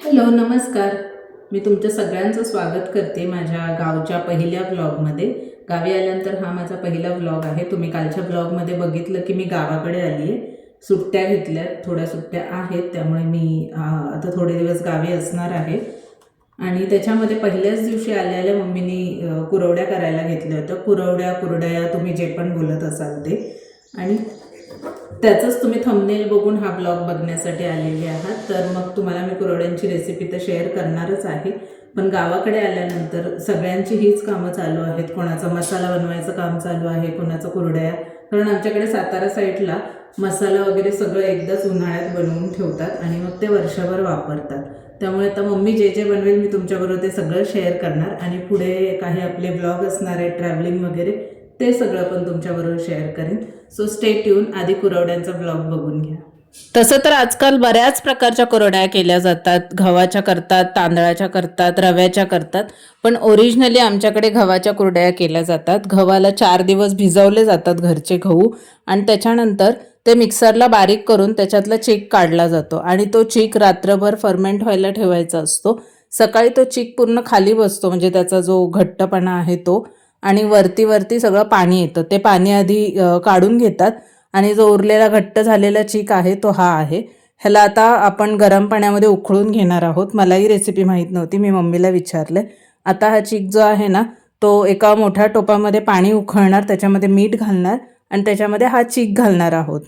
Hello नमस्कार. मी तुमच्या सगळ्यांचं स्वागत करते माझ्या गावच्या पहिल्या व्लॉगमध्ये. गावी आल्यानंतर हा माझा पहिला व्लॉग आहे. तुम्ही कालच्या व्लॉगमध्ये बघितलं की मी गावाकडे आली आहे. सुट्ट्या घेतल्यात, थोड्या सुट्ट्या आहेत, त्यामुळे मी आता थोडे दिवस गावी असणार आहे. आणि त्याच्यामध्ये पहिल्याच दिवशी आलेल्या मम्मीनी कुरवड्या करायला घेतल्या होत्या. कुरड्या तुम्ही जे पण बोलत असाल ते. आणि त्याचंच तुम्ही थंबनेल बघून हा ब्लॉग बघण्यासाठी आलेले आहात. तर मग तुम्हाला मी कुरवड्यांची रेसिपी तर शेअर करणारच आहे. पण गावाकडे आल्यानंतर सगळ्यांची हीच कामं चालू आहेत. कोणाचा मसाला बनवायचं काम चालू आहे, कोणाचं कुरड्या. कारण आमच्याकडे सातारा साईडला मसाला वगैरे सगळं एकदाच उन्हाळ्यात बनवून ठेवतात आणि मग ते वर्षभर वापरतात. त्यामुळे आता मम्मी जे जे बनवेल मी तुमच्याबरोबर ते सगळं शेअर करणार. आणि पुढे काही आपले ब्लॉग असणार आहे ट्रॅव्हलिंग वगैरे, ते सगळं पण तुमच्याबरोबर शेअर करेन. So stay tune. आधी कुरवड्यांचा ब्लॉग बघून घ्या. तसं तर आजकाल बऱ्याच प्रकारच्या कुरवड्या केल्या जातात. गव्हाच्या करतात, तांदळाच्या करतात, रव्याच्या करतात. पण ओरिजिनली आमच्याकडे गव्हाच्या कुरड्या केल्या जातात. गव्हाला 4 दिवस भिजवले जातात घरचे गहू, आणि त्याच्यानंतर ते मिक्सरला बारीक करून त्याच्यातला चीक काढला जातो आणि तो चीक रात्रभर फर्मेंट व्हायला ठेवायचा असतो. सकाळी तो चीक पूर्ण खाली बसतो, म्हणजे त्याचा जो घट्टपणा आहे तो, आणि वरती सगळं पाणी येतं. ते पाणी आधी काढून घेतात आणि जो उरलेला घट्ट झालेला चीक आहे तो हा आहे. ह्याला आता आपण गरम पाण्यामध्ये उकळून घेणार आहोत. मलाही रेसिपी माहीत नव्हती, मी मम्मीला विचारले. आता हा चीक जो आहे ना, तो एका मोठ्या टोपामध्ये पाणी उकळणार, त्याच्यामध्ये मीठ घालणार आणि त्याच्यामध्ये हा चीक घालणार आहोत.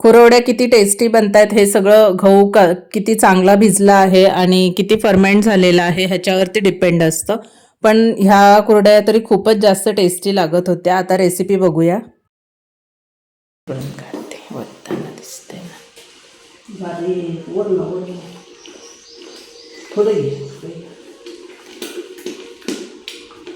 कुरवड्या किती टेस्टी बनतात हे सगळं गहू किती चांगला भिजला आहे आणि किती फर्मेंट झालेला आहे ह्याच्यावरती डिपेंड असतं. पण ह्या कुरड्या तरी खूपच जास्त टेस्टी लागत होत्या. आता रेसिपी बघूया.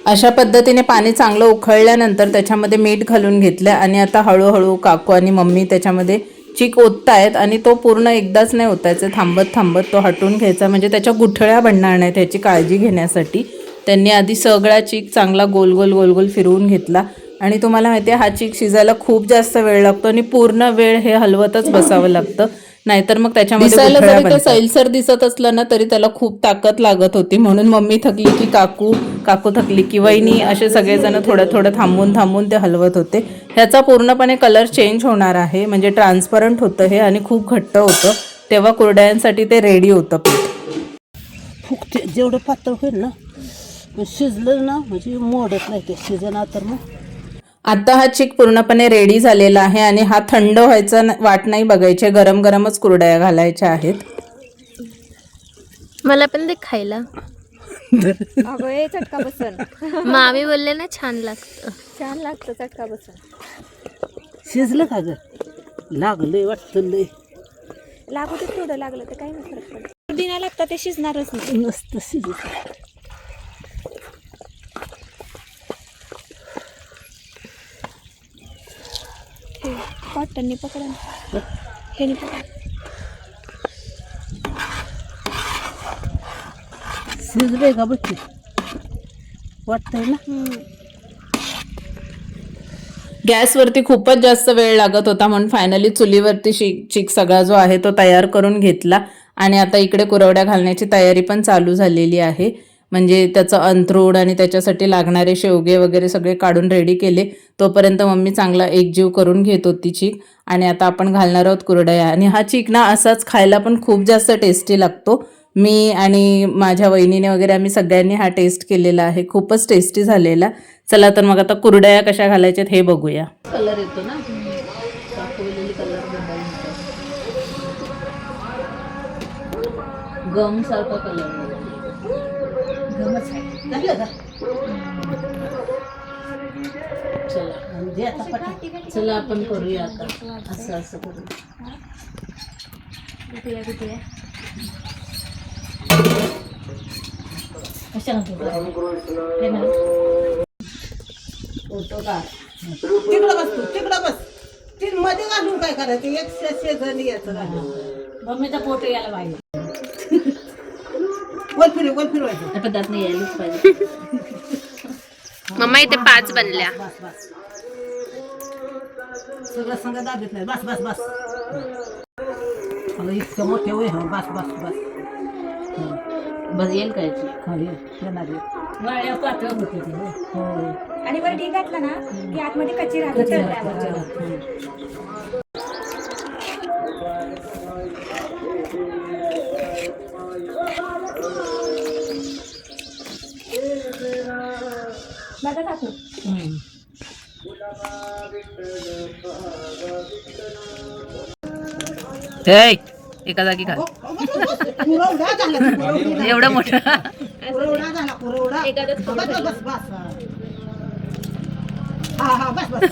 अशा पद्धतीने पाणी चांगलं उकळल्यानंतर त्याच्यामध्ये मीठ घालून घेतलं आणि आता हळूहळू काकू आणि मम्मी त्याच्यामध्ये चीक ओततायत. आणि तो पूर्ण एकदाच नाही ओतायचं, थांबत तो हटून घ्यायचा, म्हणजे त्याच्या गुठळ्या बनणार नाहीत ह्याची काळजी घेण्यासाठी. त्यांनी आधी सगळा चीक चांगला गोल गोल फिरवून घेतला. आणि तुम्हाला माहिती आहे हा चीक शिजायला खूप जास्त वेळ लागतो आणि पूर्ण वेळ हे हलवतच बसावं लागतं, नाहीतर मग त्याच्यामध्ये जरी ते सैलसर दिसत असलं ना तरी त्याला खूप ताकद लागत होती. म्हणून मम्मी थकली की काकू थकली की वहिनी, असे सगळेजण थोडं थांबून ते हलवत होते. ह्याचा पूर्णपणे कलर चेंज होणार आहे, म्हणजे ट्रान्सपरंट होतं हे आणि खूप घट्ट होतं. तेव्हा कुरड्यांसाठी ते रेडी होतं पीठ. फुगते जेवढं पातळ होईल ना, शिजलं ना म्हणजे मोडत नाही ते शिजना. तर मग आता हा चीक पूर्णपणे रेडी झालेला आहे आणि हा थंड व्हायचा वाट नाही बघायचे, गरम गरमच कुरड्या घालायच्या आहेत. मला पण दे खायला. अगं ए चटका बसन. मामी बोलले ना छान लागतं चटका बसन. शिजलं का ग? लागलंय वाटतं लय. लागू ते थोडं लागलं तर काही नाही फरक पडत. दिना लागतं ते शिजणारच नाही. नसतं शिजत. कॉटननी पकडा, हे पकडा. शिजलंय का बघ, वाटतंय ना. गॅसवरती खूपच जास्त वेळ लागत होता, म्हणून फायनली चुलीवरती चीक सगळा जो आहे तो तयार करून घेतला. आणि आता इकडे कुरवड्या घालण्याची तयारी पण चालू झालेली आहे. म्हणजे त्याचं अंथरूण आणि त्याच्यासाठी लागणारे शेवगे वगैरे सगळे काढून रेडी केले. तोपर्यंत मम्मी चांगला एकजीव करून घेत होती चीक. आणि आता आपण घालणार आहोत कुरड्या. आणि हा चीक ना असाच खायला पण खूप जास्त टेस्टी लागतो. मी आणि माझ्या वहिनीने वगैरे आम्ही सगळ्यांनी हा टेस्ट केलेला आहे, खूपच टेस्टी झालेला. चला तर मग आता कुरड्या कशा घालायच्यात हे बघूया. कलर येतो ना, गम सारखा कलर. गमच आहे. झालं का? चला आपण करूया आता असं करू. तिकडं बस ती मध्ये घालून काय करायचं, एक शेजण याचं घालून मम्मीचा पोट यायला पाहिजे. वर फिरवायचं पदार्थ नाही यायलाच पाहिजे. मम्मा इथे 5 बनल्या. बस सगळं संग दाबीत नाही. बस अगं इतकं मोठे होय. बस बस येईल काय खाली येणार वाळ्या पातळ होते ते हो आणि वर ढीग घातला ना की आतमध्ये कच्ची राहते तळल्यावर. बघा काकू. एका जागी घाल पुरवठा झाला पुरवठा एवढं मोठं पुरवठा झाला पुरवठा एखादंच बस बस बस बस हा हा बस बस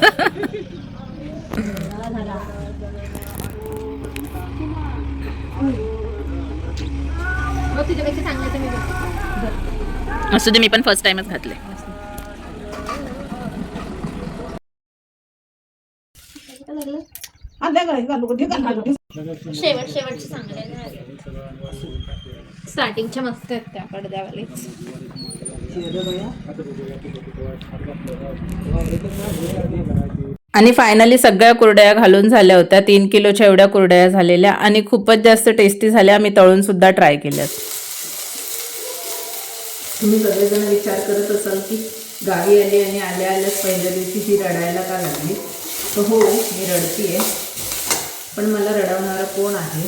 मग तुझ्यापेक्षा सांगायचं मी बघ. असू दे, मी पण फर्स्ट टाइमच घातले. हा दे गं घालू ठीक आहे शेवटचे चांगले स्टार्टिंगच्या मस्त आहेत त्या पडद्यावालेच. आणि फायनली सगळ्या कुरडया घालून झाल्या होत्या. 3 किलोच्या एवढ्या कुरडया झालेल्या आणि खूपच जास्त टेस्टी झाल्या. मी तळून सुद्धा ट्राय केल्यात. तुम्ही सगळेजण विचार करत असाल की गावी आली आणि आल्याच पहिल्या दिवशी ही रडायला का लागली, तर हो, मी रडतीये, पण मला रडवणारं कोण आहे?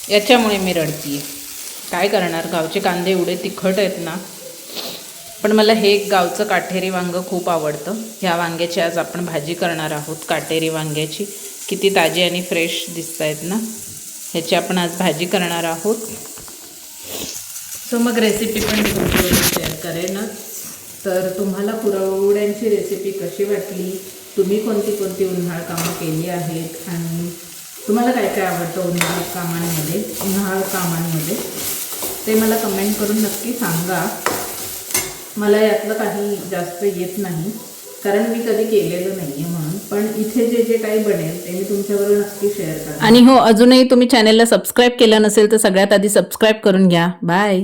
याच्यामुळे मी रडतीये. काय करणार, गावचे कांदे एवढे तिखट आहेत ना. पण मला हे गावचं काटेरी वांगं खूप आवडतं. ह्या वांग्याची आज आपण भाजी करणार आहोत, काटेरी वांग्याची. किती ताजी आणि फ्रेश दिसत आहेत ना. ह्याची आपण आज भाजी करणार आहोत. सो मग रेसिपी पण मी तुमच्याबरोबर शेअर करेनच. तर तुम्हाला कुरवड्यांची रेसिपी कशी वाटली, तुम्ही कोणती कोणती उन्हाळ कामं केली आहेत आणि तुम्हाला काय काय आवडतं उन्हाळ कामांमध्ये ते मला कमेंट करून नक्की सांगा. मला यातलं काही जास्त येत नाही, कारण मी कधी केलेलं नाही आहे म्हणून. पण इथे जे जे काही बनेल ते मी तुमच्याबरोबर नक्की शेअर करेन. आणि हो, अजूनही तुम्ही चॅनलला सबस्क्राईब केलं नसेल तर सगळ्यात आधी सबस्क्राईब करून घ्या. बाय.